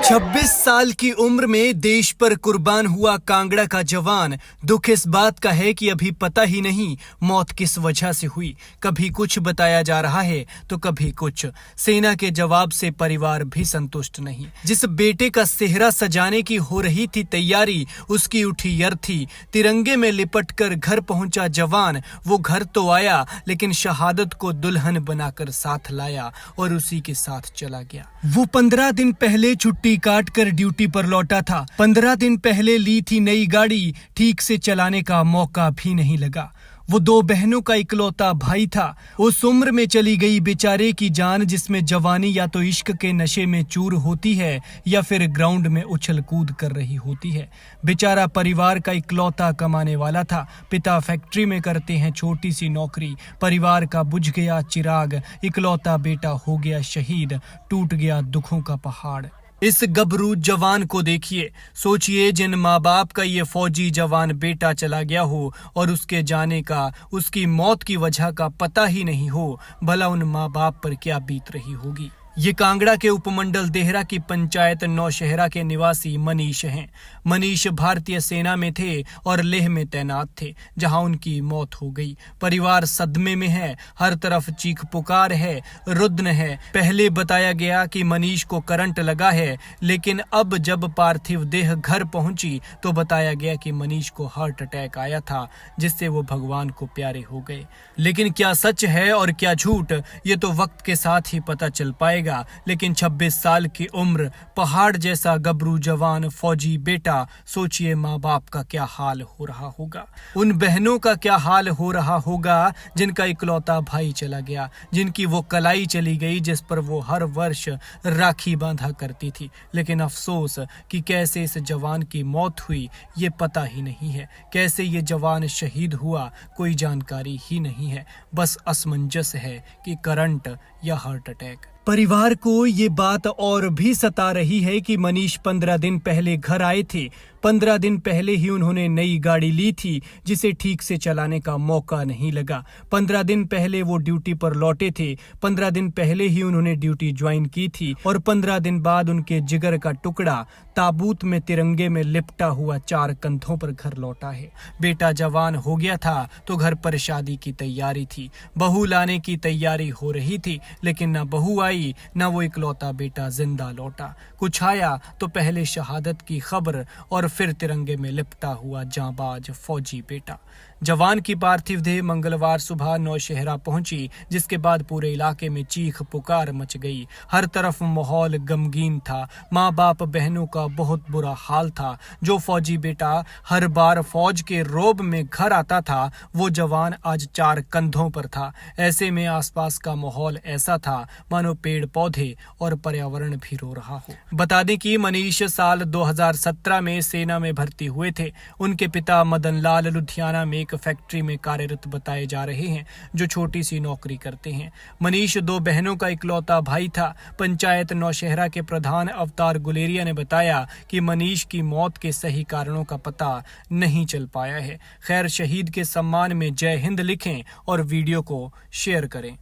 26 साल की उम्र में देश पर कुर्बान हुआ कांगड़ा का जवान। दुख इस बात का है कि अभी पता ही नहीं मौत किस वजह से हुई। कभी कुछ बताया जा रहा है तो कभी कुछ। सेना के जवाब से परिवार भी संतुष्ट नहीं। जिस बेटे का सेहरा सजाने की हो रही थी तैयारी, उसकी उठी अर्थी। तिरंगे में लिपट कर घर पहुंचा जवान। वो घर तो आया लेकिन शहादत को दुल्हन बनाकर साथ लाया और उसी के साथ चला गया। वो 15 दिन पहले छुट्टी काट कर ड्यूटी पर लौटा था। 15 दिन पहले ली थी नई गाड़ी, ठीक से चलाने का मौका भी नहीं लगा। वो 2 बहनों का इकलौता भाई था। उस उम्र में चली गई बेचारे की जान, जिसमें जवानी या तो इश्क के नशे में चूर होती है या फिर ग्राउंड में उछल कूद कर रही होती है। बेचारा परिवार का इकलौता कमाने वाला था। पिता फैक्ट्री में करते हैं छोटी सी नौकरी। परिवार का बुझ गया चिराग, इकलौता बेटा हो गया शहीद। टूट गया दुखों का पहाड़। इस गबरू जवान को देखिए, सोचिए जिन माँ बाप का ये फौजी जवान बेटा चला गया हो और उसके जाने का, उसकी मौत की वजह का पता ही नहीं हो, भला उन माँ बाप पर क्या बीत रही होगी। ये कांगड़ा के उपमंडल देहरा की पंचायत नौशहरा के निवासी मनीष हैं। मनीष भारतीय सेना में थे और लेह में तैनात थे, जहां उनकी मौत हो गई। परिवार सदमे में है, हर तरफ चीख पुकार है, रुद्न है। पहले बताया गया कि मनीष को करंट लगा है, लेकिन अब जब पार्थिव देह घर पहुंची तो बताया गया कि मनीष को हार्ट अटैक आया था, जिससे वो भगवान को प्यारे हो गए। लेकिन क्या सच है और क्या झूठ, ये तो वक्त के साथ ही पता चल पाएगा। लेकिन 26 साल की उम्र, पहाड़ जैसा गबरू जवान फौजी बेटा, सोचिए माँ बाप का क्या हाल हो रहा होगा। उन बहनों का क्या हाल हो रहा होगा जिनका इकलौता भाई चला गया, जिनकी वो कलाई चली गई जिस पर वो हर वर्ष राखी बांधा करती थी। लेकिन अफसोस कि कैसे इस जवान की मौत हुई ये पता ही नहीं है। कैसे ये जवान शहीद हुआ कोई जानकारी ही नहीं है। बस असमंजस है कि करंट या हार्ट अटैक। परिवार को ये बात और भी सता रही है कि मनीष 15 दिन पहले घर आए थे। 15 दिन पहले ही उन्होंने नई गाड़ी ली थी, जिसे ठीक से चलाने का मौका नहीं लगा। 15 दिन पहले वो ड्यूटी पर लौटे थे। 15 दिन पहले ही उन्होंने ड्यूटी ज्वाइन की थी और 15 दिन बाद उनके जिगर का टुकड़ा ताबूत में तिरंगे में लिपटा हुआ 4 कंधों पर घर लौटा है। बेटा जवान हो गया था तो घर पर शादी की तैयारी थी, बहू लाने की तैयारी हो रही थी, लेकिन ना बहू आई ना वो इकलौता बेटा जिंदा लौटा। कुछ आया तो पहले शहादत की खबर और फिर तिरंगे में लिपटा हुआ जांबाज फौजी बेटा। जवान की पार्थिव देह मंगलवार सुबह नौशहरा पहुंची, जिसके बाद पूरे इलाके में चीख पुकार मच गई। हर तरफ माहौल गमगीन था। माँ बाप बहनों का बहुत बुरा हाल था। जो फौजी बेटा हर बार फौज के रोब में घर आता था, वो जवान आज 4 कंधों पर था। ऐसे में आसपास का माहौल ऐसा था मानो पेड़ पौधे और पर्यावरण भी रो रहा हो। बता दें कि मनीष साल 2017 में सेना में भर्ती हुए थे। उनके पिता मदन लाल लुधियाना में एक फैक्ट्री में कार्यरत बताए जा रहे हैं, जो छोटी सी नौकरी करते हैं। मनीष 2 बहनों का इकलौता भाई था। पंचायत नौशहरा के प्रधान अवतार गुलेरिया ने बताया कि मनीष की मौत के सही कारणों का पता नहीं चल पाया है। खैर, शहीद के सम्मान में जय हिंद लिखें और वीडियो को शेयर करें।